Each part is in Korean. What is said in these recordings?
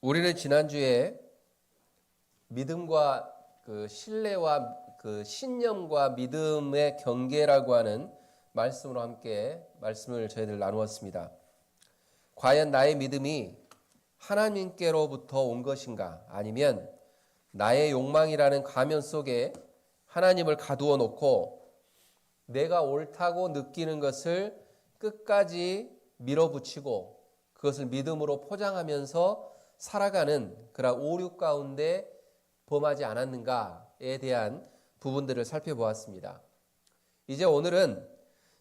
우리는 지난주에 믿음과 신뢰와 신념과 믿음의 경계라고 하는 말씀으로 함께 말씀을 저희들 나누었습니다. 과연 나의 믿음이 하나님께로부터 온 것인가? 아니면 나의 욕망이라는 가면 속에 하나님을 가두어 놓고 내가 옳다고 느끼는 것을 끝까지 밀어붙이고 그것을 믿음으로 포장하면서 살아가는 그런 오류 가운데 범하지 않았는가에 대한 부분들을 살펴보았습니다. 이제 오늘은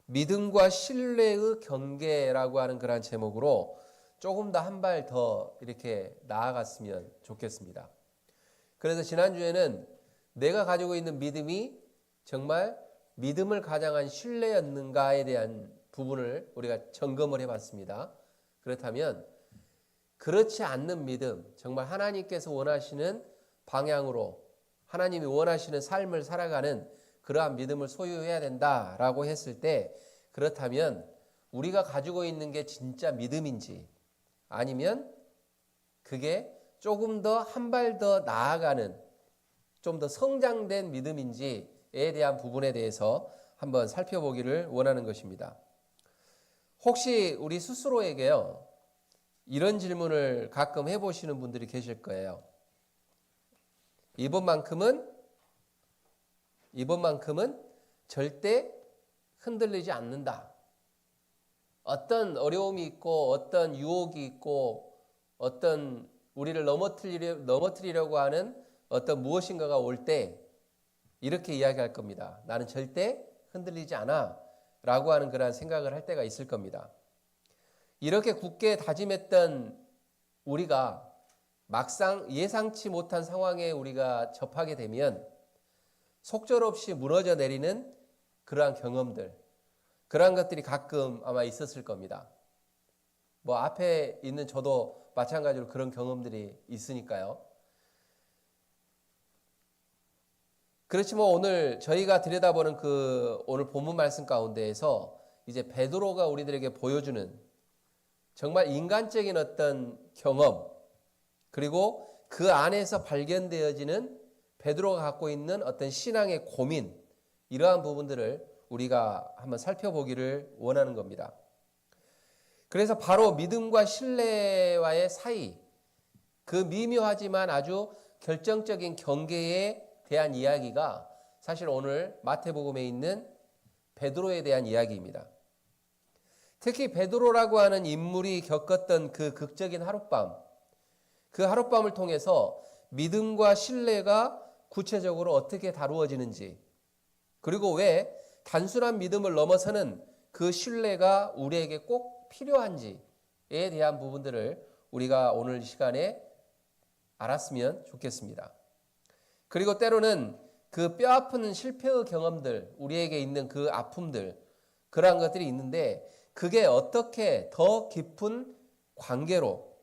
믿음과 신뢰의 경계라고 하는 그런 제목으로 조금 더 한 발 더 이렇게 나아갔으면 좋겠습니다. 그래서 지난주에는 내가 가지고 있는 믿음이 정말 믿음을 가장한 신뢰였는가에 대한 부분을 우리가 점검을 해봤습니다. 그렇다면 그렇지 않는 믿음, 정말 하나님께서 원하시는 방향으로 하나님이 원하시는 삶을 살아가는 그러한 믿음을 소유해야 된다라고 했을 때, 그렇다면 우리가 가지고 있는 게 진짜 믿음인지 아니면 그게 조금 더 한 발 더 나아가는 좀 더 성장된 믿음인지에 대한 부분에 대해서 한번 살펴보기를 원하는 것입니다. 혹시 우리 스스로에게요, 이런 질문을 가끔 해보시는 분들이 계실 거예요. 이번만큼은 절대 흔들리지 않는다. 어떤 어려움이 있고 어떤 유혹이 있고 어떤 우리를 넘어뜨리려고 하는 어떤 무엇인가가 올 때 이렇게 이야기할 겁니다. 나는 절대 흔들리지 않아 라고 하는 그런 생각을 할 때가 있을 겁니다. 이렇게 굳게 다짐했던 우리가 막상 예상치 못한 상황에 우리가 접하게 되면 속절없이 무너져 내리는 그러한 경험들, 그러한 것들이 가끔 아마 있었을 겁니다. 뭐 앞에 있는 저도 마찬가지로 그런 경험들이 있으니까요. 그렇지만 오늘 저희가 들여다보는 오늘 본문 말씀 가운데에서 이제 베드로가 우리들에게 보여주는 정말 인간적인 어떤 경험, 그리고 그 안에서 발견되어지는 베드로가 갖고 있는 어떤 신앙의 고민, 이러한 부분들을 우리가 한번 살펴보기를 원하는 겁니다. 그래서 바로 믿음과 신뢰와의 사이, 그 미묘하지만 아주 결정적인 경계에 대한 이야기가 사실 오늘 마태복음에 있는 베드로에 대한 이야기입니다. 특히 베드로라고 하는 인물이 겪었던 그 극적인 하룻밤, 그 하룻밤을 통해서 믿음과 신뢰가 구체적으로 어떻게 다루어지는지, 그리고 왜 단순한 믿음을 넘어서는 그 신뢰가 우리에게 꼭 필요한지에 대한 부분들을 우리가 오늘 이 시간에 알았으면 좋겠습니다. 그리고 때로는 그 뼈아픈 실패의 경험들, 우리에게 있는 그 아픔들, 그러한 것들이 있는데 그게 어떻게 더 깊은 관계로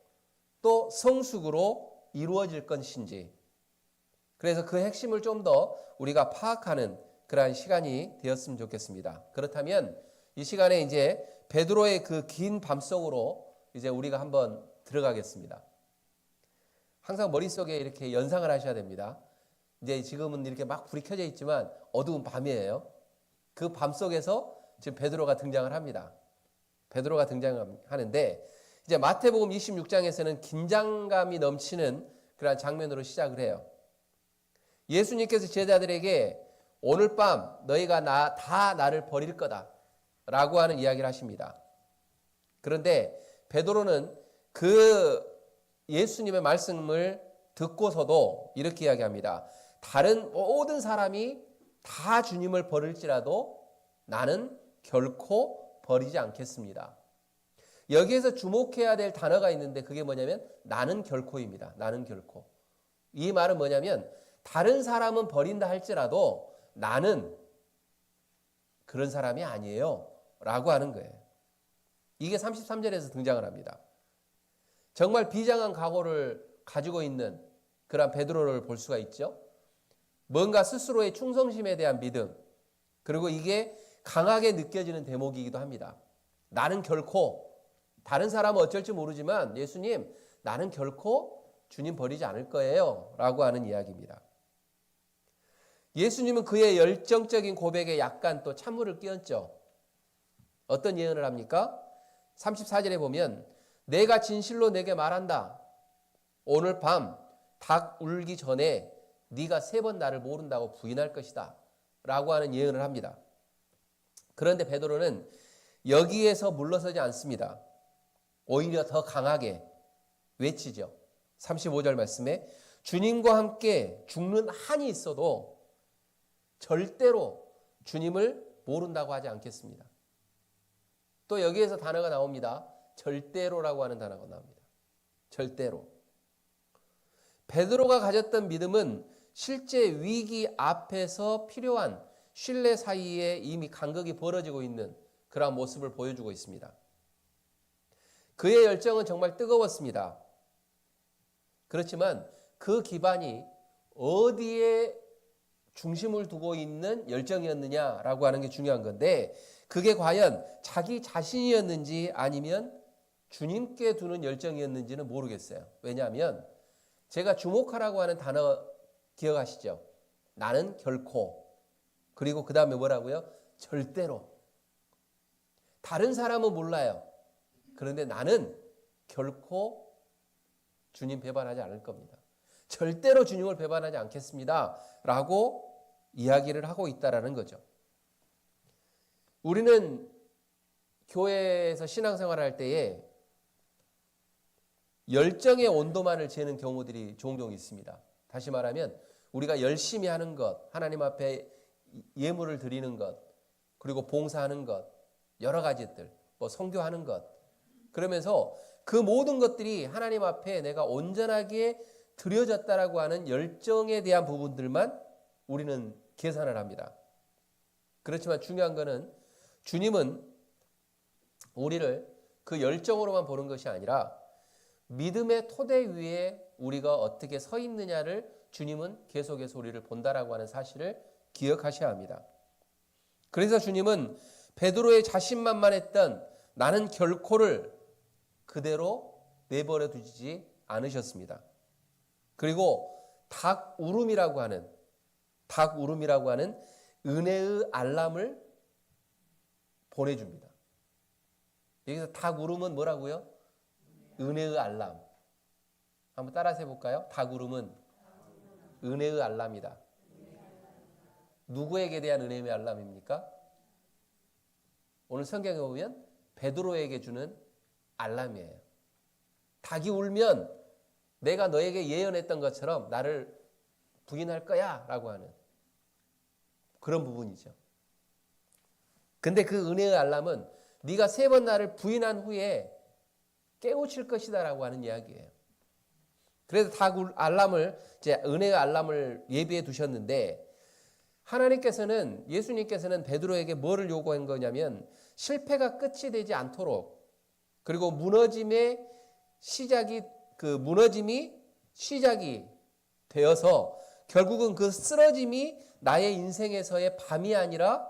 또 성숙으로 이루어질 것인지, 그래서 그 핵심을 좀 더 우리가 파악하는 그러한 시간이 되었으면 좋겠습니다. 그렇다면 이 시간에 이제 베드로의 그 긴 밤속으로 이제 우리가 한번 들어가겠습니다. 항상 머릿속에 이렇게 연상을 하셔야 됩니다. 이제 지금은 이렇게 막 불이 켜져 있지만 어두운 밤이에요. 그 밤속에서 지금 베드로가 등장을 합니다. 베드로가 등장하는데 이제 마태복음 26장에서는 긴장감이 넘치는 그런 장면으로 시작을 해요. 예수님께서 제자들에게 오늘 밤 너희가 다 나를 버릴 거다 라고 하는 이야기를 하십니다. 그런데 베드로는 그 예수님의 말씀을 듣고서도 이렇게 이야기합니다. 다른 모든 사람이 다 주님을 버릴지라도 나는 결코 버리지 않겠습니다. 여기에서 주목해야 될 단어가 있는데 그게 뭐냐면 나는 결코입니다. 나는 결코. 이 말은 뭐냐면 다른 사람은 버린다 할지라도 나는 그런 사람이 아니에요 라고 하는 거예요. 이게 33절에서 등장을 합니다. 정말 비장한 각오를 가지고 있는 그런 베드로를 볼 수가 있죠. 뭔가 스스로의 충성심에 대한 믿음, 그리고 이게 강하게 느껴지는 대목이기도 합니다. 나는 결코, 다른 사람은 어쩔지 모르지만 예수님, 나는 결코 주님 버리지 않을 거예요 라고 하는 이야기입니다. 예수님은 그의 열정적인 고백에 약간 또 찬물을 끼얹죠. 어떤 예언을 합니까? 34절에 보면 내가 진실로 내게 말한다. 오늘 밤 닭 울기 전에 네가 3번 나를 모른다고 부인할 것이다 라고 하는 예언을 합니다. 그런데 베드로는 여기에서 물러서지 않습니다. 오히려 더 강하게 외치죠. 35절 말씀에 주님과 함께 죽는 한이 있어도 절대로 주님을 모른다고 하지 않겠습니다. 또 여기에서 단어가 나옵니다. 절대로라고 하는 단어가 나옵니다. 절대로. 베드로가 가졌던 믿음은 실제 위기 앞에서 필요한 신뢰 사이에 이미 간극이 벌어지고 있는 그러한 모습을 보여주고 있습니다. 그의 열정은 정말 뜨거웠습니다. 그렇지만 그 기반이 어디에 중심을 두고 있는 열정이었느냐라고 하는 게 중요한 건데 그게 과연 자기 자신이었는지 아니면 주님께 두는 열정이었는지는 모르겠어요. 왜냐하면 제가 주목하라고 하는 단어 기억하시죠? 나는 결코. 그리고 그 다음에 뭐라고요? 절대로. 다른 사람은 몰라요. 그런데 나는 결코 주님 배반하지 않을 겁니다. 절대로 주님을 배반하지 않겠습니다. 라고 이야기를 하고 있다라는 거죠. 우리는 교회에서 신앙생활을 할 때에 열정의 온도만을 재는 경우들이 종종 있습니다. 다시 말하면 우리가 열심히 하는 것, 하나님 앞에 예물을 드리는 것, 그리고 봉사하는 것, 여러 가지들, 뭐 선교하는 것, 그러면서 그 모든 것들이 하나님 앞에 내가 온전하게 드려졌다라고 하는 열정에 대한 부분들만 우리는 계산을 합니다. 그렇지만 중요한 것은 주님은 우리를 그 열정으로만 보는 것이 아니라 믿음의 토대 위에 우리가 어떻게 서 있느냐를 주님은 계속해서 우리를 본다라고 하는 사실을 기억하셔야 합니다. 그래서 주님은 베드로의 자신만만했던 나는 결코를 그대로 내버려 두지 않으셨습니다. 그리고 닭 울음이라고 하는 은혜의 알람을 보내줍니다. 여기서 닭 울음은 뭐라고요? 은혜의 알람. 한번 따라서 해볼까요? 닭 울음은 은혜의 알람이다. 누구에게 대한 은혜의 알람입니까? 오늘 성경에 보면 베드로에게 주는 알람이에요. 닭이 울면 내가 너에게 예언했던 것처럼 나를 부인할 거야 라고 하는 그런 부분이죠. 근데 그 은혜의 알람은 네가 3번 나를 부인한 후에 깨우칠 것이다 라고 하는 이야기예요. 그래서 닭 알람을 이제 은혜의 알람을 예비해 두셨는데 하나님께서는 예수님께서는 베드로에게 뭐를 요구한 거냐면 실패가 끝이 되지 않도록 그리고 무너짐이 시작이 되어서 결국은 그 쓰러짐이 나의 인생에서의 밤이 아니라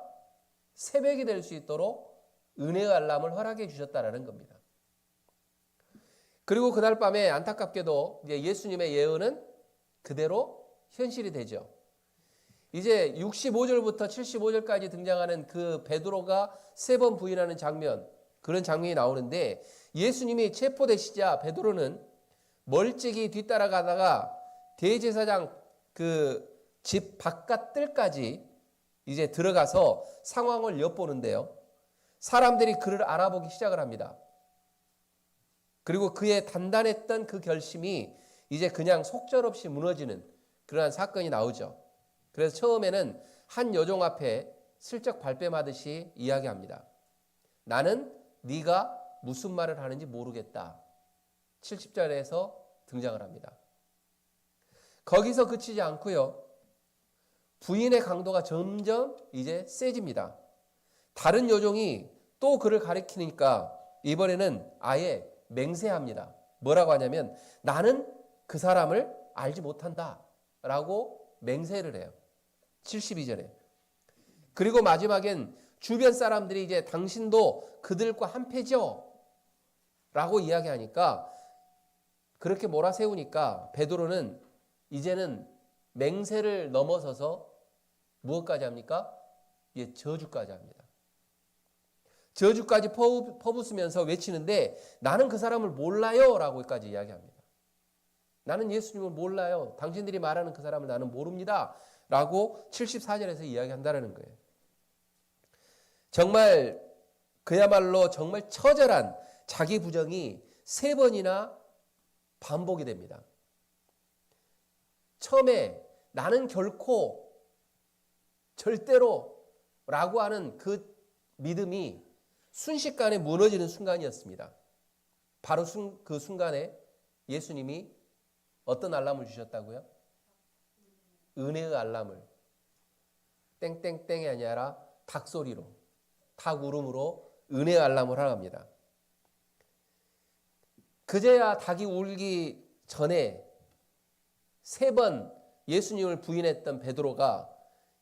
새벽이 될 수 있도록 은혜의 알람을 허락해 주셨다라는 겁니다. 그리고 그날 밤에 안타깝게도 이제 예수님의 예언은 그대로 현실이 되죠. 이제 65절부터 75절까지 등장하는 그 베드로가 3번 부인하는 장면, 그런 장면이 나오는데 예수님이 체포되시자 베드로는 멀찍이 뒤따라가다가 대제사장 그 집 바깥 뜰까지 이제 들어가서 상황을 엿보는데요. 사람들이 그를 알아보기 시작을 합니다. 그리고 그의 단단했던 그 결심이 이제 그냥 속절없이 무너지는 그러한 사건이 나오죠. 그래서 처음에는 한 여종 앞에 슬쩍 발뺌하듯이 이야기합니다. 나는 네가 무슨 말을 하는지 모르겠다. 70절에서 등장을 합니다. 거기서 그치지 않고요. 부인의 강도가 점점 이제 세집니다. 다른 여종이 또 그를 가리키니까 이번에는 아예 맹세합니다. 뭐라고 하냐면 나는 그 사람을 알지 못한다 라고 맹세를 해요. 72절에. 그리고 마지막엔 주변 사람들이 이제 당신도 그들과 한패죠 라고 이야기하니까 그렇게 몰아세우니까 베드로는 이제는 맹세를 넘어서서 무엇까지 합니까? 저주까지 합니다. 저주까지 퍼붓으면서 외치는데 나는 그 사람을 몰라요 라고까지 이야기합니다. 나는 예수님을 몰라요. 당신들이 말하는 그 사람을 나는 모릅니다. 라고 74절에서 이야기한다는 거예요. 정말 그야말로 정말 처절한 자기 부정이 3번이나 반복이 됩니다. 처음에 나는 결코 절대로 라고 하는 그 믿음이 순식간에 무너지는 순간이었습니다. 바로 그 순간에 예수님이 어떤 알람을 주셨다고요? 은혜의 알람을. 땡땡땡이 아니라 닭소리로, 닭 울음으로 은혜의 알람을 하랍니다. 그제야 닭이 울기 전에 3번 예수님을 부인했던 베드로가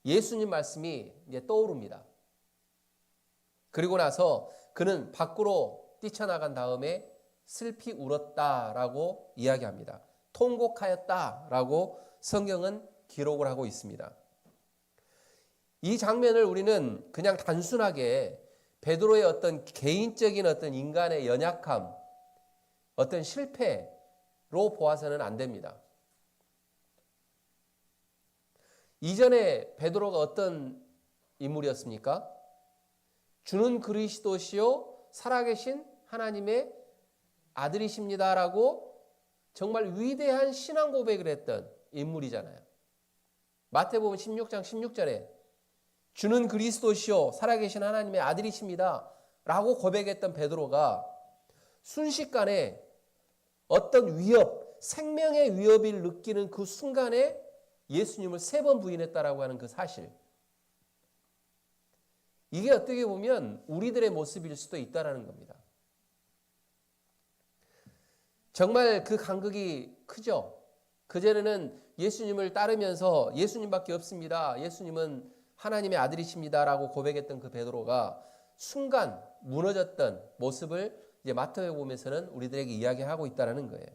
예수님 말씀이 이제 떠오릅니다. 그리고 나서 그는 밖으로 뛰쳐나간 다음에 슬피 울었다라고 이야기합니다. 통곡하였다라고 성경은 기록을 하고 있습니다. 이 장면을 우리는 그냥 단순하게 베드로의 어떤 개인적인 어떤 인간의 연약함, 어떤 실패로 보아서는 안 됩니다. 이전에 베드로가 어떤 인물이었습니까? 주는 그리스도시요 살아계신 하나님의 아들이십니다라고 정말 위대한 신앙 고백을 했던 인물이잖아요. 마태복음 16장 16절에 주는 그리스도시요 살아계신 하나님의 아들이십니다 라고 고백했던 베드로가 순식간에 어떤 위협, 생명의 위협을 느끼는 그 순간에 예수님을 3번 부인했다라고 하는 그 사실, 이게 어떻게 보면 우리들의 모습일 수도 있다라는 겁니다. 정말 그 간극이 크죠. 그전에는 예수님을 따르면서 예수님밖에 없습니다. 예수님은 하나님의 아들이십니다라고 고백했던 그 베드로가 순간 무너졌던 모습을 이제 마태복음에서는 우리들에게 이야기하고 있다라는 거예요.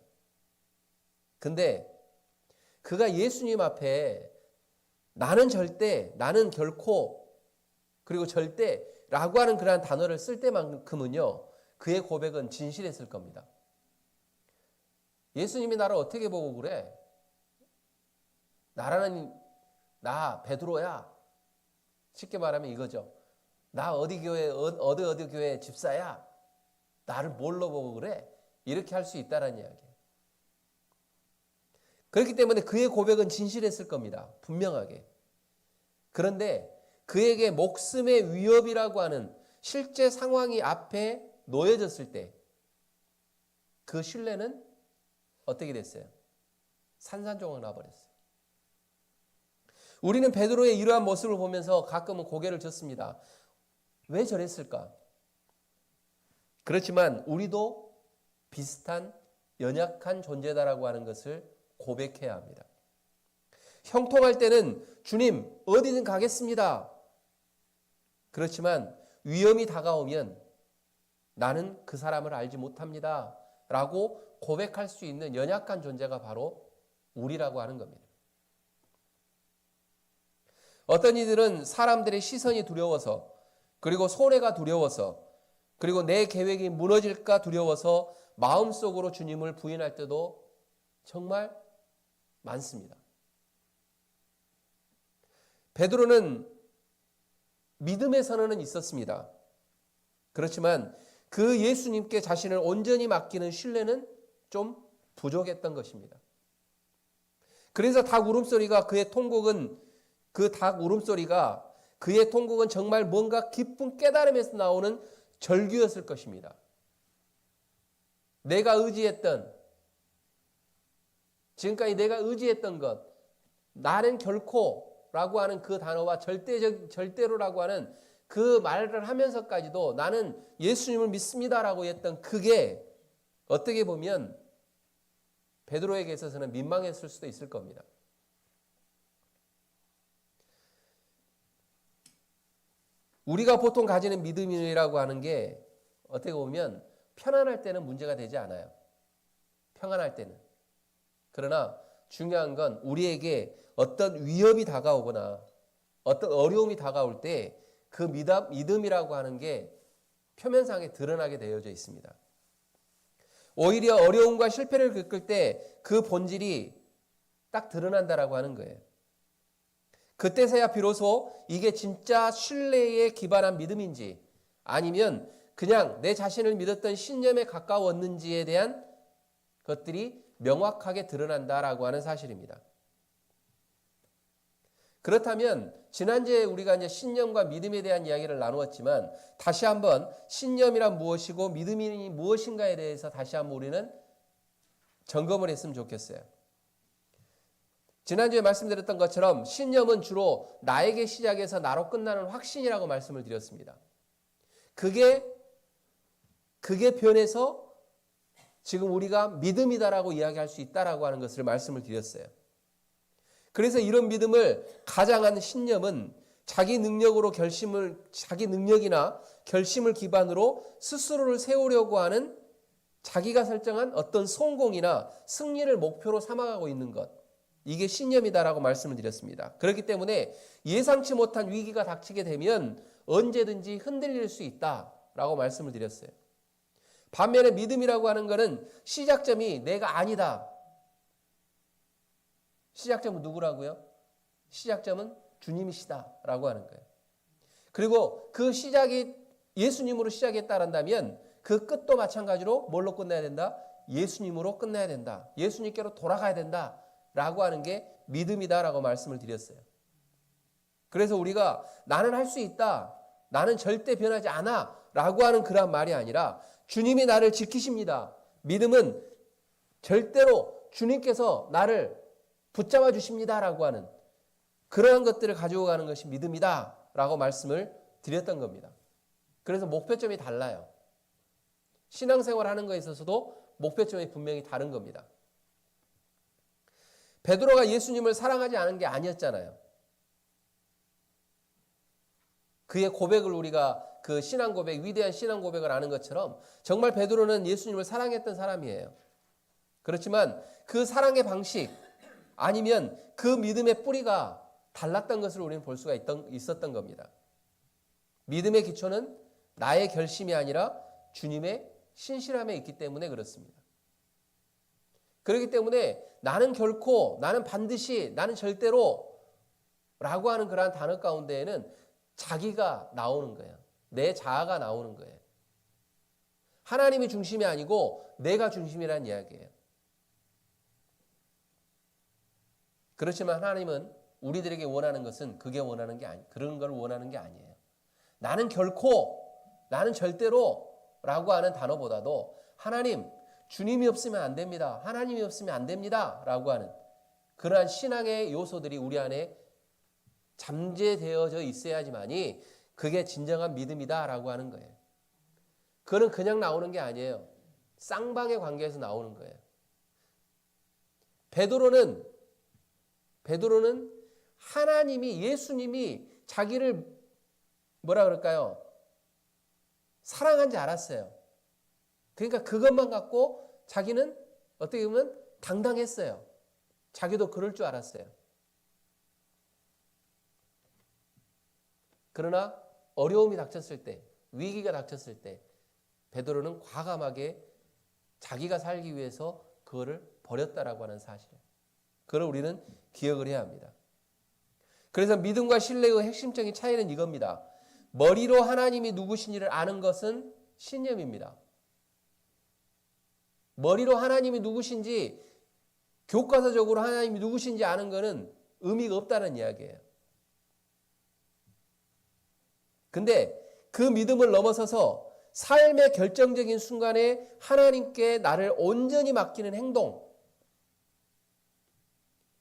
근데 그가 예수님 앞에 나는 절대, 나는 결코, 그리고 절대라고 하는 그러한 단어를 쓸 때만큼은요, 그의 고백은 진실했을 겁니다. 예수님이 나를 어떻게 보고 그래? 나라는 나 베드로야. 쉽게 말하면 이거죠. 나 어디 교회 집사야. 나를 뭘로 보고 그래? 이렇게 할 수 있다라는 이야기예요. 그렇기 때문에 그의 고백은 진실했을 겁니다. 분명하게. 그런데 그에게 목숨의 위협이라고 하는 실제 상황이 앞에 놓여졌을 때 그 신뢰는 어떻게 됐어요? 산산조각 나버렸어요. 우리는 베드로의 이러한 모습을 보면서 가끔은 고개를 젓습니다. 왜 저랬을까? 그렇지만 우리도 비슷한 연약한 존재다라고 하는 것을 고백해야 합니다. 형통할 때는 주님 어디든 가겠습니다. 그렇지만 위험이 다가오면 나는 그 사람을 알지 못합니다 라고 고백할 수 있는 연약한 존재가 바로 우리라고 하는 겁니다. 어떤 이들은 사람들의 시선이 두려워서, 그리고 손해가 두려워서, 그리고 내 계획이 무너질까 두려워서 마음속으로 주님을 부인할 때도 정말 많습니다. 베드로는 믿음의 선언은 있었습니다. 그렇지만 그 예수님께 자신을 온전히 맡기는 신뢰는 좀 부족했던 것입니다. 그래서 닭 울음소리가 그의 통곡은, 그 닭 울음소리가 그의 통곡은 정말 뭔가 깊은 깨달음에서 나오는 절규였을 것입니다. 내가 의지했던, 지금까지 내가 의지했던 것, 나는 결코 라고 하는 그 단어와 절대로라고 하는 그 말을 하면서까지도 나는 예수님을 믿습니다라고 했던 그게 어떻게 보면 베드로에게 있어서는 민망했을 수도 있을 겁니다. 우리가 보통 가지는 믿음이라고 하는 게 어떻게 보면 편안할 때는 문제가 되지 않아요. 평안할 때는. 그러나 중요한 건 우리에게 어떤 위협이 다가오거나 어떤 어려움이 다가올 때 그 믿음이라고 하는 게 표면상에 드러나게 되어져 있습니다. 오히려 어려움과 실패를 겪을 때 그 본질이 딱 드러난다라고 하는 거예요. 그때서야 비로소 이게 진짜 신뢰에 기반한 믿음인지 아니면 그냥 내 자신을 믿었던 신념에 가까웠는지에 대한 것들이 명확하게 드러난다라고 하는 사실입니다. 그렇다면 지난주에 우리가 이제 신념과 믿음에 대한 이야기를 나누었지만 다시 한번 신념이란 무엇이고 믿음이 무엇인가에 대해서 다시 한번 우리는 점검을 했으면 좋겠어요. 지난주에 말씀드렸던 것처럼 신념은 주로 나에게 시작해서 나로 끝나는 확신이라고 말씀을 드렸습니다. 그게 변해서 지금 우리가 믿음이다라고 이야기할 수 있다라고 하는 것을 말씀을 드렸어요. 그래서 이런 믿음을 가장한 신념은 자기 능력이나 결심을 기반으로 스스로를 세우려고 하는 자기가 설정한 어떤 성공이나 승리를 목표로 삼아가고 있는 것. 이게 신념이다라고 말씀을 드렸습니다. 그렇기 때문에 예상치 못한 위기가 닥치게 되면 언제든지 흔들릴 수 있다라고 말씀을 드렸어요. 반면에 믿음이라고 하는 것은 시작점이 내가 아니다. 시작점은 누구라고요? 시작점은 주님이시다라고 하는 거예요. 그리고 그 시작이 예수님으로 시작했다란다면 그 끝도 마찬가지로 뭘로 끝나야 된다? 예수님으로 끝나야 된다. 예수님께로 돌아가야 된다라고 하는 게 믿음이다라고 말씀을 드렸어요. 그래서 우리가 나는 할 수 있다. 나는 절대 변하지 않아 라고 하는 그런 말이 아니라 주님이 나를 지키십니다. 믿음은 절대로 주님께서 나를 붙잡아 주십니다라고 하는 그러한 것들을 가지고 가는 것이 믿음이다라고 말씀을 드렸던 겁니다. 그래서 목표점이 달라요. 신앙생활 하는 것에 있어서도 목표점이 분명히 다른 겁니다. 베드로가 예수님을 사랑하지 않은 게 아니었잖아요. 그의 고백을 우리가 그 신앙 고백, 위대한 신앙 고백을 아는 것처럼 정말 베드로는 예수님을 사랑했던 사람이에요. 그렇지만 그 사랑의 방식 아니면 그 믿음의 뿌리가 달랐던 것을 우리는 볼 수가 있었던 겁니다. 믿음의 기초는 나의 결심이 아니라 주님의 신실함에 있기 때문에 그렇습니다. 그렇기 때문에 나는 결코, 나는 반드시, 나는 절대로 라고 하는 그러한 단어 가운데에는 자기가 나오는 거예요. 내 자아가 나오는 거예요. 하나님이 중심이 아니고 내가 중심이라는 이야기예요. 그렇지만 하나님은 우리들에게 원하는 것은 그런 걸 원하는 게 아니에요. 나는 결코, 나는 절대로 라고 하는 단어보다도 하나님, 주님이 없으면 안 됩니다. 하나님이 없으면 안 됩니다. 라고 하는 그러한 신앙의 요소들이 우리 안에 잠재되어져 있어야지만이 그게 진정한 믿음이다 라고 하는 거예요. 그건 그냥 나오는 게 아니에요. 쌍방의 관계에서 나오는 거예요. 베드로는 하나님이, 예수님이 자기를 뭐라 그럴까요? 사랑한지 알았어요. 그러니까 그것만 갖고 자기는 어떻게 보면 당당했어요. 자기도 그럴 줄 알았어요. 그러나 어려움이 닥쳤을 때, 위기가 닥쳤을 때 베드로는 과감하게 자기가 살기 위해서 그거를 버렸다라고 하는 사실을. 그걸 우리는 기억을 해야 합니다. 그래서 믿음과 신뢰의 핵심적인 차이는 이겁니다. 머리로 하나님이 누구신지를 아는 것은 신념입니다. 머리로 하나님이 누구신지, 교과서적으로 하나님이 누구신지 아는 것은 의미가 없다는 이야기예요. 근데 그 믿음을 넘어서서 삶의 결정적인 순간에 하나님께 나를 온전히 맡기는 행동,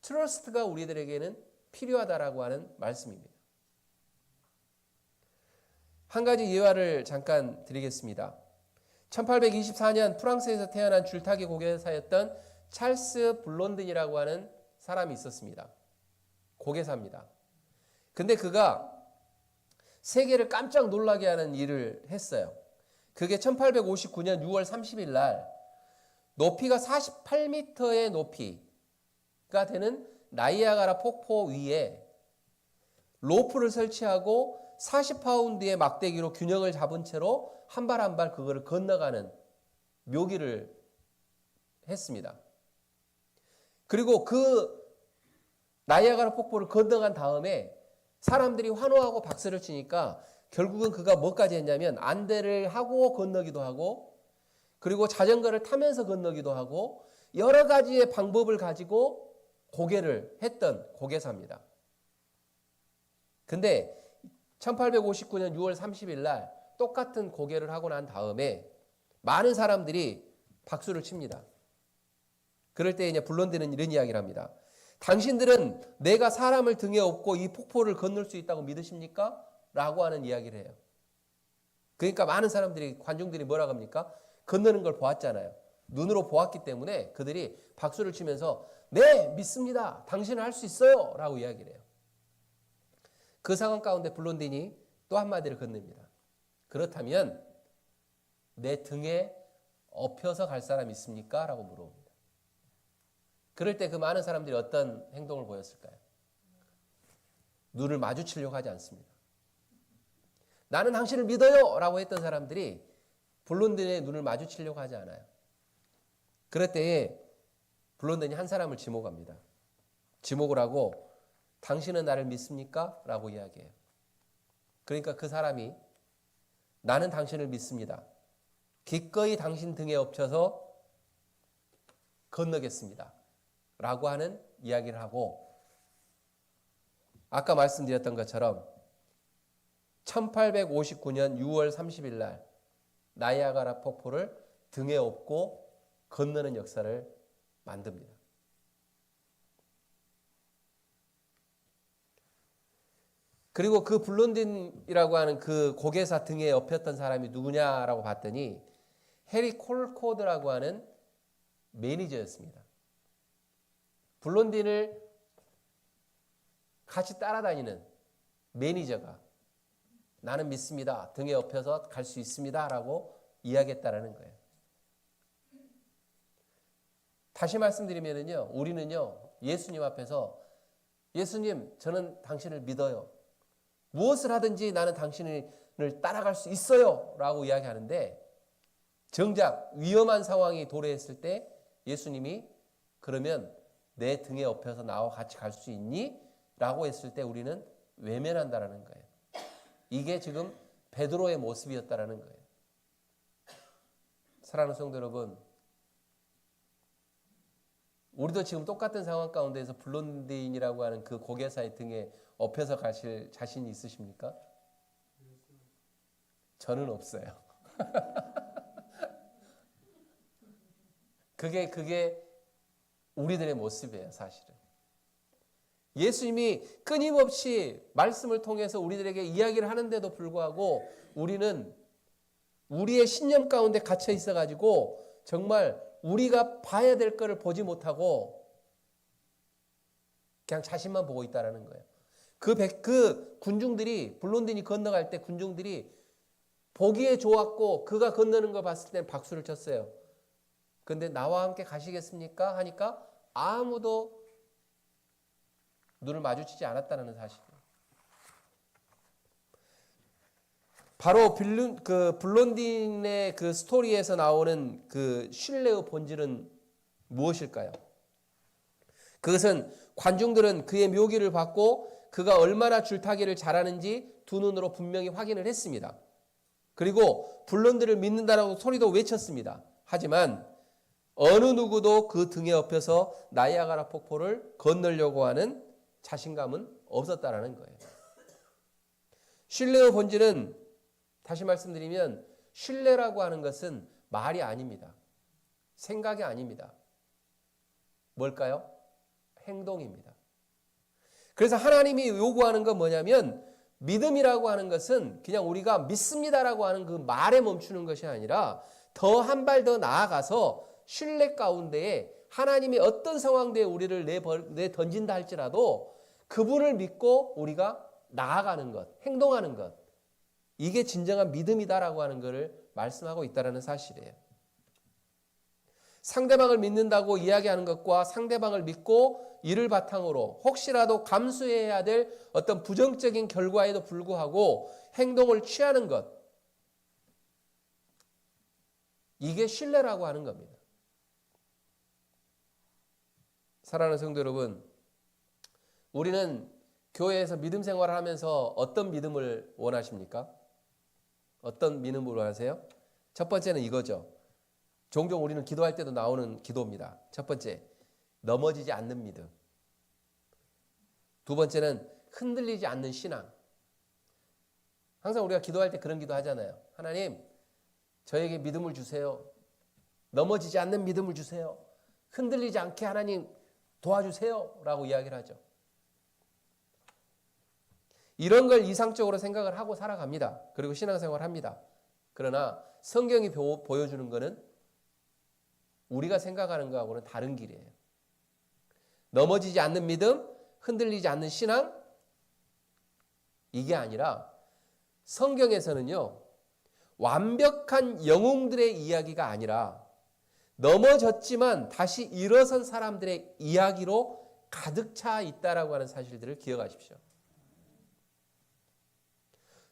트러스트가 우리들에게는 필요하다라고 하는 말씀입니다. 한 가지 예화를 잠깐 드리겠습니다. 1824년 프랑스에서 태어난 줄타기 고개사였던 찰스 블론든이라고 하는 사람이 있었습니다. 고개사입니다. 근데 그가 세계를 깜짝 놀라게 하는 일을 했어요. 그게 1859년 6월 30일 날 높이가 48m의 높이가 되는 나이아가라 폭포 위에 로프를 설치하고 40파운드의 막대기로 균형을 잡은 채로 한 발 한 발 그거를 건너가는 묘기를 했습니다. 그리고 그 나이아가라 폭포를 건너간 다음에 사람들이 환호하고 박수를 치니까 결국은 그가 뭐까지 했냐면 안대를 하고 건너기도 하고 그리고 자전거를 타면서 건너기도 하고 여러 가지의 방법을 가지고 고개를 했던 고개사입니다. 근데 1859년 6월 30일 날 똑같은 고개를 하고 난 다음에 많은 사람들이 박수를 칩니다. 그럴 때 이제 블론디는 이런 이야기를 합니다. 당신들은 내가 사람을 등에 업고 이 폭포를 건널 수 있다고 믿으십니까? 라고 하는 이야기를 해요. 그러니까 많은 사람들이, 관중들이 뭐라고 합니까? 건너는 걸 보았잖아요. 눈으로 보았기 때문에 그들이 박수를 치면서 네, 믿습니다. 당신은 할 수 있어요. 라고 이야기를 해요. 그 상황 가운데 블론딘이 또 한마디를 건넵니다. 그렇다면 내 등에 업혀서 갈 사람 있습니까? 라고 물어봅니다. 그럴 때 그 많은 사람들이 어떤 행동을 보였을까요? 눈을 마주치려고 하지 않습니다. 나는 당신을 믿어요! 라고 했던 사람들이 블론딘의 눈을 마주치려고 하지 않아요. 그럴 때에 블론딘이 한 사람을 지목합니다. 지목을 하고 당신은 나를 믿습니까? 라고 이야기해요. 그러니까 그 사람이 나는 당신을 믿습니다. 기꺼이 당신 등에 엎쳐서 건너겠습니다. 라고 하는 이야기를 하고 아까 말씀드렸던 것처럼 1859년 6월 30일 날 나이아가라 폭포를 등에 업고 건너는 역사를 만듭니다. 그리고 그 블론딘이라고 하는 그 고개사 등에 업혔던 사람이 누구냐라고 봤더니 해리 콜코드라고 하는 매니저였습니다. 블론딘을 같이 따라다니는 매니저가 나는 믿습니다. 등에 업혀서 갈 수 있습니다. 라고 이야기했다라는 거예요. 다시 말씀드리면요, 우리는요, 예수님 앞에서 예수님, 저는 당신을 믿어요. 무엇을 하든지 나는 당신을 따라갈 수 있어요. 라고 이야기하는데 정작 위험한 상황이 도래했을 때 예수님이 그러면 내 등에 업혀서 나와 같이 갈 수 있니? 라고 했을 때 우리는 외면한다라는 거예요. 이게 지금 베드로의 모습이었다라는 거예요. 사랑하는 성도 여러분, 우리도 지금 똑같은 상황 가운데에서 블론딘이라고 하는 그 고개사의 등에 업혀서 가실 자신이 있으십니까? 저는 없어요. 그게 우리들의 모습이에요, 사실은. 예수님이 끊임없이 말씀을 통해서 우리들에게 이야기를 하는데도 불구하고 우리는 우리의 신념 가운데 갇혀 있어가지고 정말 우리가 봐야 될 거를 보지 못하고 그냥 자신만 보고 있다는 거예요. 그 군중들이, 블론딘이 건너갈 때 군중들이 보기에 좋았고 그가 건너는 걸 봤을 때 박수를 쳤어요. 그런데 나와 함께 가시겠습니까? 하니까 아무도 눈을 마주치지 않았다는 사실이에요. 바로 블론딘의 그 스토리에서 나오는 그 신뢰의 본질은 무엇일까요? 그것은 관중들은 그의 묘기를 받고 그가 얼마나 줄타기를 잘하는지 두 눈으로 분명히 확인을 했습니다. 그리고 블론딘을 믿는다라고 소리도 외쳤습니다. 하지만 어느 누구도 그 등에 업혀서 나이아가라 폭포를 건너려고 하는 자신감은 없었다라는 거예요. 신뢰의 본질은 다시 말씀드리면 신뢰라고 하는 것은 말이 아닙니다. 생각이 아닙니다. 뭘까요? 행동입니다. 그래서 하나님이 요구하는 건 뭐냐면 믿음이라고 하는 것은 그냥 우리가 믿습니다라고 하는 그 말에 멈추는 것이 아니라 더 한 발 더 나아가서 신뢰 가운데에 하나님이 어떤 상황대에 우리를 내던진다 할지라도 그분을 믿고 우리가 나아가는 것, 행동하는 것, 이게 진정한 믿음이다라고 하는 것을 말씀하고 있다는 사실이에요. 상대방을 믿는다고 이야기하는 것과 상대방을 믿고 이를 바탕으로 혹시라도 감수해야 될 어떤 부정적인 결과에도 불구하고 행동을 취하는 것, 이게 신뢰라고 하는 겁니다. 사랑하는 성도 여러분, 우리는 교회에서 믿음 생활을 하면서 어떤 믿음을 원하십니까? 어떤 믿음을 원하세요? 첫 번째는 이거죠. 종종 우리는 기도할 때도 나오는 기도입니다. 첫 번째, 넘어지지 않는 믿음. 두 번째는 흔들리지 않는 신앙. 항상 우리가 기도할 때 그런 기도 하잖아요. 하나님, 저에게 믿음을 주세요. 넘어지지 않는 믿음을 주세요. 흔들리지 않게 하나님 도와주세요. 라고 이야기를 하죠. 이런 걸 이상적으로 생각을 하고 살아갑니다. 그리고 신앙생활을 합니다. 그러나 성경이 보여주는 것은 우리가 생각하는 것하고는 다른 길이에요. 넘어지지 않는 믿음, 흔들리지 않는 신앙, 이게 아니라 성경에서는요, 완벽한 영웅들의 이야기가 아니라 넘어졌지만 다시 일어선 사람들의 이야기로 가득 차 있다라고 하는 사실들을 기억하십시오.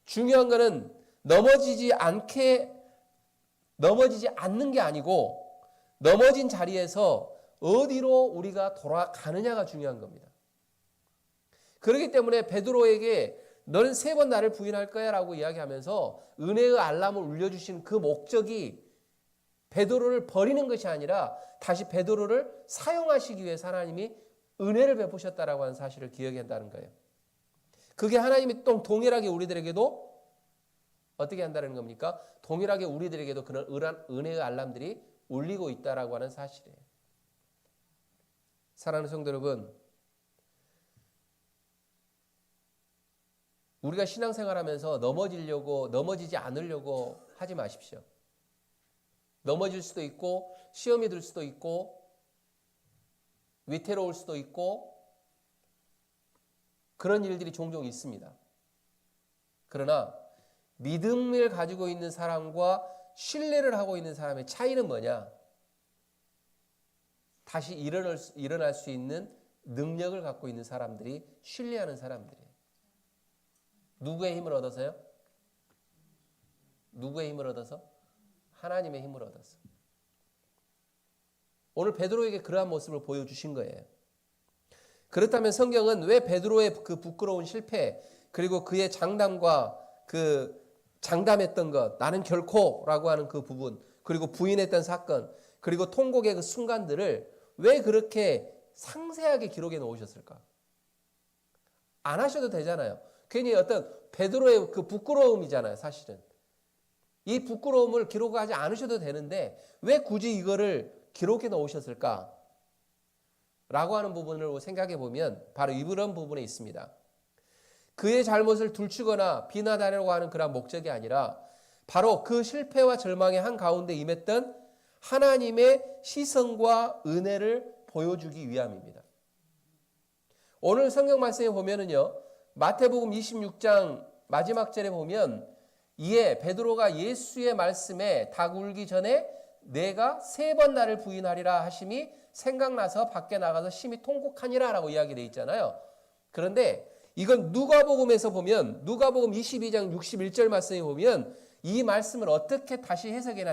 중요한 것은 넘어지지 않는 게 아니고 넘어진 자리에서 어디로 우리가 돌아가느냐가 중요한 겁니다. 그렇기 때문에 베드로에게 너는 3번 나를 부인할 거야 라고 이야기하면서 은혜의 알람을 울려주신 그 목적이 베드로를 버리는 것이 아니라 다시 베드로를 사용하시기 위해서 하나님이 은혜를 베푸셨다라고 하는 사실을 기억해야 한다는 거예요. 그게 하나님이 또 동일하게 우리들에게도 어떻게 한다는 겁니까? 동일하게 우리들에게도 그런 은혜의 알람들이 울리고 있다라고 하는 사실이에요. 사랑하는 성도 여러분, 우리가 신앙생활하면서 넘어지지 않으려고 하지 마십시오. 넘어질 수도 있고 시험이 들 수도 있고 위태로울 수도 있고 그런 일들이 종종 있습니다. 그러나 믿음을 가지고 있는 사람과 신뢰를 하고 있는 사람의 차이는 뭐냐? 다시 일어날 수 있는 능력을 갖고 있는 사람들이 신뢰하는 사람들이에요. 누구의 힘을 얻어서요? 누구의 힘을 얻어서? 하나님의 힘을 얻어서. 오늘 베드로에게 그러한 모습을 보여주신 거예요. 그렇다면 성경은 왜 베드로의 그 부끄러운 실패 그리고 그의 장담과 그 장담했던 것 나는 결코라고 하는 그 부분 그리고 부인했던 사건 그리고 통곡의 그 순간들을 왜 그렇게 상세하게 기록해 놓으셨을까? 안 하셔도 되잖아요. 괜히 어떤 베드로의 그 부끄러움이잖아요, 사실은. 이 부끄러움을 기록하지 않으셔도 되는데 왜 굳이 이거를 기록해 놓으셨을까? 라고 하는 부분을 생각해 보면 바로 이런 부분에 있습니다. 그의 잘못을 둘치거나 비난하려고 하는 그런 목적이 아니라 바로 그 실패와 절망의 한가운데 임했던 하나님의 시선과 은혜를 보여주기 위함입니다. 오늘 성경 말씀에 보면은요, 마태복음 26장 마지막 절에 보면 이에 베드로가 예수의 말씀에 닭 울기 전에 내가 3번 나를 부인하리라 하심이 생각나서 밖에 나가서 심히 통곡하니라 라고 이야기되어 있잖아요. 그런데 이건 누가복음에서 보면 누가복음 22장 61절 말씀에 보면 이 말씀을 어떻게 다시 해석해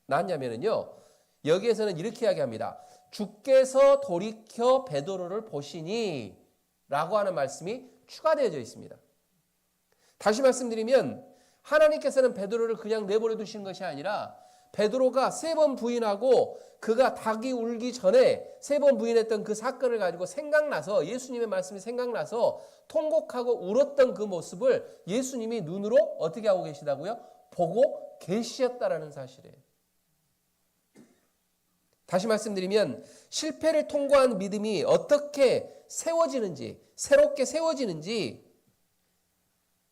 놨냐면요. 여기에서는 이렇게 이야기합니다. 주께서 돌이켜 베드로를 보시니 라고 하는 말씀이 추가되어져 있습니다. 다시 말씀드리면 하나님께서는 베드로를 그냥 내버려 두신 것이 아니라 베드로가 3번 부인하고 그가 닭이 울기 전에 3번 부인했던 그 사건을 가지고 생각나서 예수님의 말씀이 생각나서 통곡하고 울었던 그 모습을 예수님이 눈으로 어떻게 하고 계시다고요? 보고 계시었다라는 사실이에요. 다시 말씀드리면 실패를 통과한 믿음이 어떻게 세워지는지 새롭게 세워지는지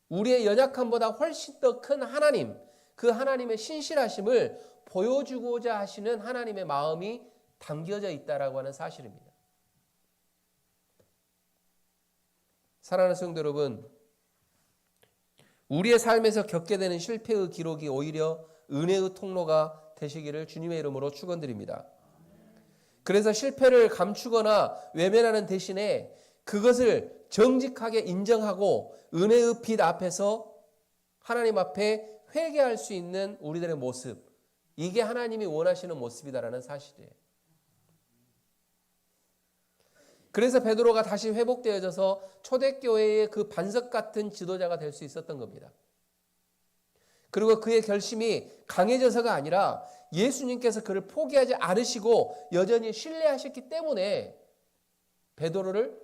우리의 연약함보다 훨씬 더 큰 하나님 그 하나님의 신실하심을 보여주고자 하시는 하나님의 마음이 담겨져 있다라고 하는 사실입니다. 사랑하는 성도 여러분, 우리의 삶에서 겪게 되는 실패의 기록이 오히려 은혜의 통로가 되시기를 주님의 이름으로 축원드립니다. 그래서 실패를 감추거나 외면하는 대신에 그것을 정직하게 인정하고 은혜의 빛 앞에서 하나님 앞에 회개할 수 있는 우리들의 모습, 이게 하나님이 원하시는 모습이다라는 사실이에요. 그래서 베드로가 다시 회복되어져서 초대교회의 그 반석 같은 지도자가 될 수 있었던 겁니다. 그리고 그의 결심이 강해져서가 아니라 예수님께서 그를 포기하지 않으시고 여전히 신뢰하셨기 때문에 베드로를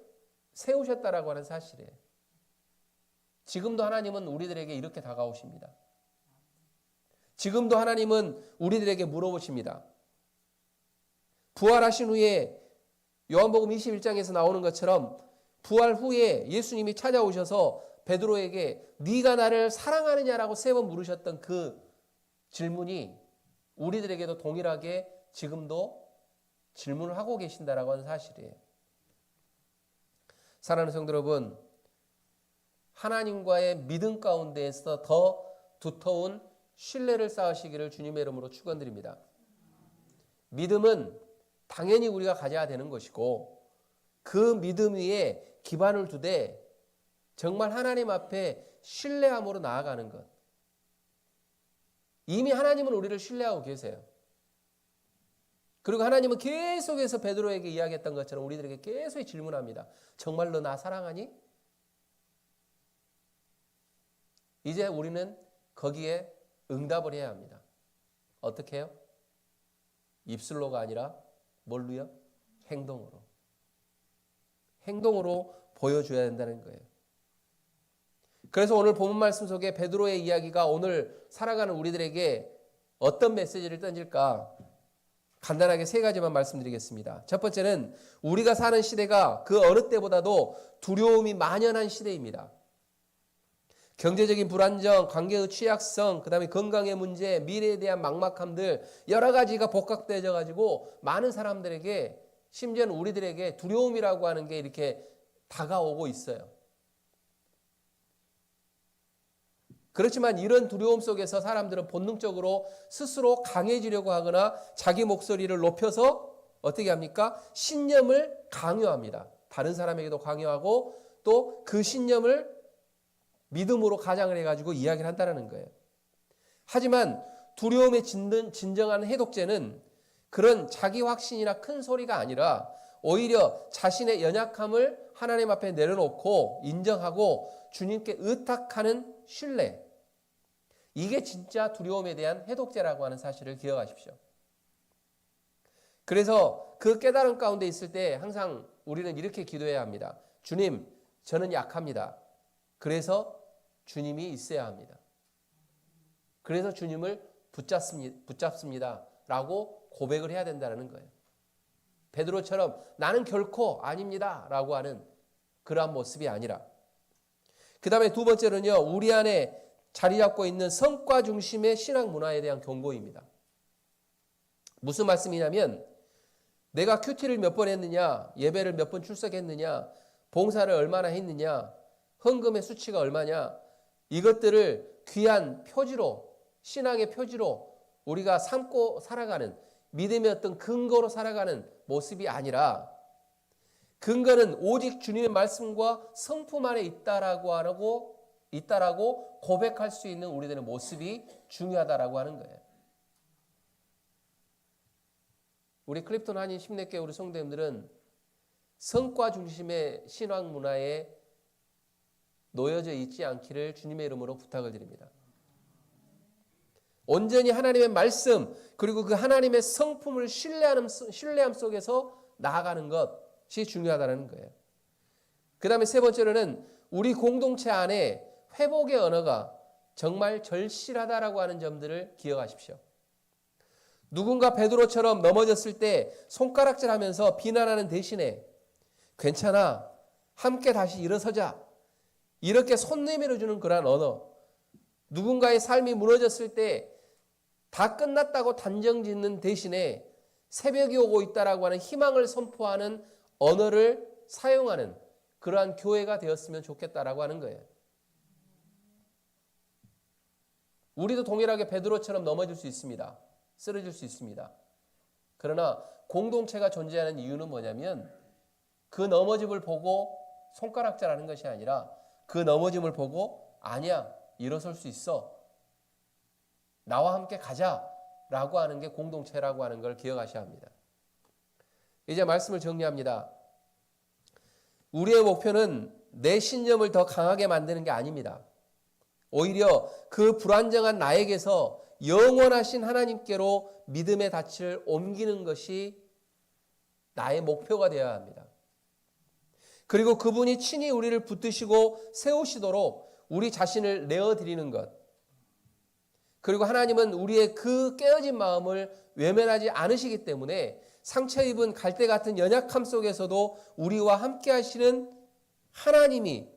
세우셨다라고 하는 사실이에요. 지금도 하나님은 우리들에게 이렇게 다가오십니다. 지금도 하나님은 우리들에게 물어보십니다. 부활하신 후에 요한복음 21장에서 나오는 것처럼 부활 후에 예수님이 찾아오셔서 베드로에게 네가 나를 사랑하느냐라고 3번 물으셨던 그 질문이 우리들에게도 동일하게 지금도 질문을 하고 계신다라고 하는 사실이에요. 사랑하는 성도 여러분, 하나님과의 믿음 가운데에서 더 두터운 신뢰를 쌓으시기를 주님의 이름으로 축원드립니다. 믿음은 당연히 우리가 가져야 되는 것이고 그 믿음 위에 기반을 두되 정말 하나님 앞에 신뢰함으로 나아가는 것. 이미 하나님은 우리를 신뢰하고 계세요. 그리고 하나님은 계속해서 베드로에게 이야기했던 것처럼 우리들에게 계속 질문합니다. 정말로 나 사랑하니? 이제 우리는 거기에 응답을 해야 합니다. 어떻게 해요? 입술로가 아니라 뭘로요? 행동으로. 행동으로 보여줘야 된다는 거예요. 그래서 오늘 본문 말씀 속에 베드로의 이야기가 오늘 살아가는 우리들에게 어떤 메시지를 던질까? 간단하게 3가지만 말씀드리겠습니다. 첫 번째는 우리가 사는 시대가 그 어느 때보다도 두려움이 만연한 시대입니다. 경제적인 불안정, 관계의 취약성, 그다음에 건강의 문제, 미래에 대한 막막함들 여러 가지가 복합되어 가지고 많은 사람들에게 심지어는 우리들에게 두려움이라고 하는 게 이렇게 다가오고 있어요. 그렇지만 이런 두려움 속에서 사람들은 본능적으로 스스로 강해지려고 하거나 자기 목소리를 높여서 어떻게 합니까? 신념을 강요합니다. 다른 사람에게도 강요하고 또 그 신념을 믿음으로 가장을 해가지고 이야기를 한다는 거예요. 하지만 두려움의 진정한 해독제는 그런 자기 확신이나 큰 소리가 아니라 오히려 자신의 연약함을 하나님 앞에 내려놓고 인정하고 주님께 의탁하는 신뢰. 이게 진짜 두려움에 대한 해독제라고 하는 사실을 기억하십시오. 그래서 그 깨달음 가운데 있을 때 항상 우리는 이렇게 기도해야 합니다. 주님, 저는 약합니다. 그래서 주님이 있어야 합니다. 그래서 주님을 붙잡습니다. 라고 고백을 해야 된다는 거예요. 베드로처럼 나는 결코 아닙니다. 라고 하는 그러한 모습이 아니라. 그 다음에 2번째는요. 우리 안에 자리 잡고 있는 성과 중심의 신앙 문화에 대한 경고입니다. 무슨 말씀이냐면 내가 큐티를 몇 번 했느냐, 예배를 몇 번 출석했느냐, 봉사를 얼마나 했느냐, 헌금의 수치가 얼마냐, 이것들을 귀한 표지로, 신앙의 표지로 우리가 삼고 살아가는 믿음의 어떤 근거로 살아가는 모습이 아니라 근거는 오직 주님의 말씀과 성품 안에 있다라고 고백할 수 있는 우리들의 모습이 중요하다라고 하는 거예요. 우리 클립톤 한인 심례교회 우리 성도님들은 성과 중심의 신앙 문화에 놓여져 있지 않기를 주님의 이름으로 부탁을 드립니다. 온전히 하나님의 말씀 그리고 그 하나님의 성품을 신뢰함 속에서 나아가는 것이 중요하다는 거예요. 그 다음에 3번째로는 우리 공동체 안에 회복의 언어가 정말 절실하다라고 하는 점들을 기억하십시오. 누군가 베드로처럼 넘어졌을 때 손가락질하면서 비난하는 대신에 괜찮아, 함께 다시 일어서자, 이렇게 손 내밀어 주는 그러한 언어. 누군가의 삶이 무너졌을 때 다 끝났다고 단정 짓는 대신에 새벽이 오고 있다라고 하는 희망을 선포하는 언어를 사용하는 그러한 교회가 되었으면 좋겠다라고 하는 거예요. 우리도 동일하게 베드로처럼 넘어질 수 있습니다. 쓰러질 수 있습니다. 그러나 공동체가 존재하는 이유는 뭐냐면 그 넘어짐을 보고 손가락질하는 것이 아니라 그 넘어짐을 보고 아니야, 일어설 수 있어, 나와 함께 가자라고 하는 게 공동체라고 하는 걸 기억하셔야 합니다. 이제 말씀을 정리합니다. 우리의 목표는 내 신념을 더 강하게 만드는 게 아닙니다. 오히려 그 불안정한 나에게서 영원하신 하나님께로 믿음의 닻을 옮기는 것이 나의 목표가 되어야 합니다. 그리고 그분이 친히 우리를 붙드시고 세우시도록 우리 자신을 내어드리는 것. 그리고 하나님은 우리의 그 깨어진 마음을 외면하지 않으시기 때문에 상처 입은 갈대 같은 연약함 속에서도 우리와 함께 하시는 하나님이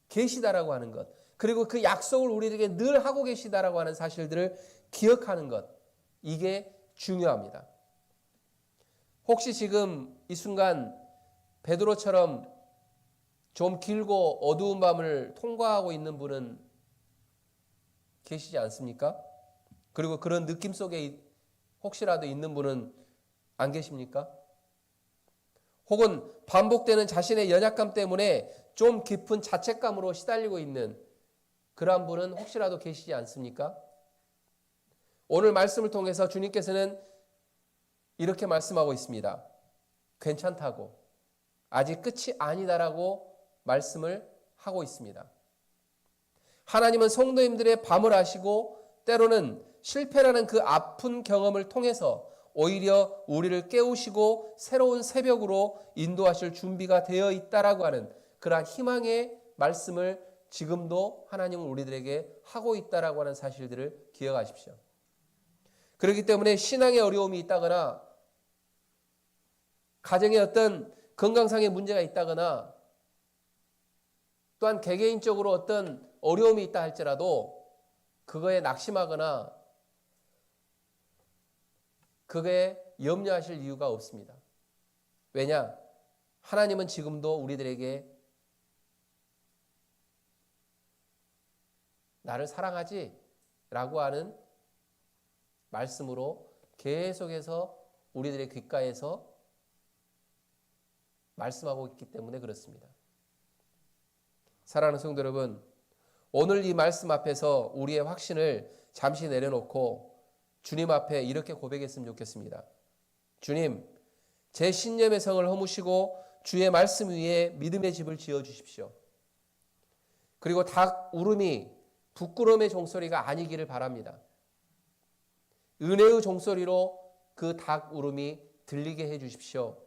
계시다라고 하는 것. 그리고 그 약속을 우리에게 늘 하고 계시다라고 하는 사실들을 기억하는 것. 이게 중요합니다. 혹시 지금 이 순간 베드로처럼 좀 길고 어두운 밤을 통과하고 있는 분은 계시지 않습니까? 그리고 그런 느낌 속에 혹시라도 있는 분은 안 계십니까? 혹은 반복되는 자신의 연약감 때문에 좀 깊은 자책감으로 시달리고 있는 그러한 분은 혹시라도 계시지 않습니까? 오늘 말씀을 통해서 주님께서는 이렇게 말씀하고 있습니다. 괜찮다고, 아직 끝이 아니다라고 말씀을 하고 있습니다. 하나님은 성도님들의 밤을 아시고 때로는 실패라는 그 아픈 경험을 통해서 오히려 우리를 깨우시고 새로운 새벽으로 인도하실 준비가 되어 있다라고 하는 그러한 희망의 말씀을 지금도 하나님은 우리들에게 하고 있다라고 하는 사실들을 기억하십시오. 그렇기 때문에 신앙의 어려움이 있다거나 가정에 어떤 건강상의 문제가 있다거나 또한 개개인적으로 어떤 어려움이 있다 할지라도 그거에 낙심하거나 그거에 염려하실 이유가 없습니다. 왜냐? 하나님은 지금도 우리들에게 나를 사랑하지? 라고 하는 말씀으로 계속해서 우리들의 귓가에서 말씀하고 있기 때문에 그렇습니다. 사랑하는 성도 여러분, 오늘 이 말씀 앞에서 우리의 확신을 잠시 내려놓고 주님 앞에 이렇게 고백했으면 좋겠습니다. 주님, 제 신념의 성을 허무시고 주의 말씀 위에 믿음의 집을 지어주십시오. 그리고 닭 울음이 부끄러움의 종소리가 아니기를 바랍니다. 은혜의 종소리로 그 닭 울음이 들리게 해주십시오.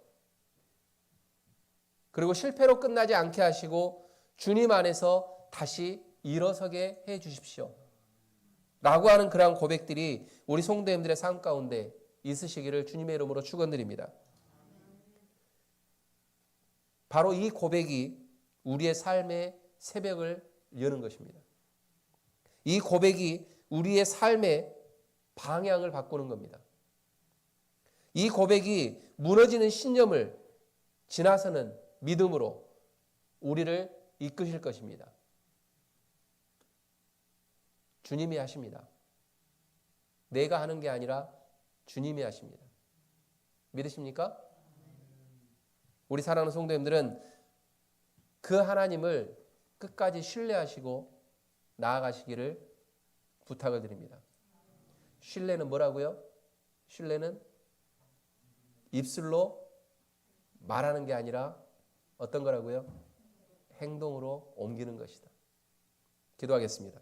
그리고 실패로 끝나지 않게 하시고 주님 안에서 다시 일어서게 해주십시오. 라고 하는 그러한 고백들이 우리 성도님들의 삶 가운데 있으시기를 주님의 이름으로 축원드립니다. 바로 이 고백이 우리의 삶의 새벽을 여는 것입니다. 이 고백이 우리의 삶의 방향을 바꾸는 겁니다. 이 고백이 무너지는 신념을 지나서는 믿음으로 우리를 이끄실 것입니다. 주님이 하십니다. 내가 하는 게 아니라 주님이 하십니다. 믿으십니까? 우리 사랑하는 성도님들은 그 하나님을 끝까지 신뢰하시고 나아가시기를 부탁을 드립니다. 신뢰는 뭐라고요? 신뢰는 입술로 말하는 게 아니라 어떤 거라고요? 행동으로 옮기는 것이다. 기도하겠습니다.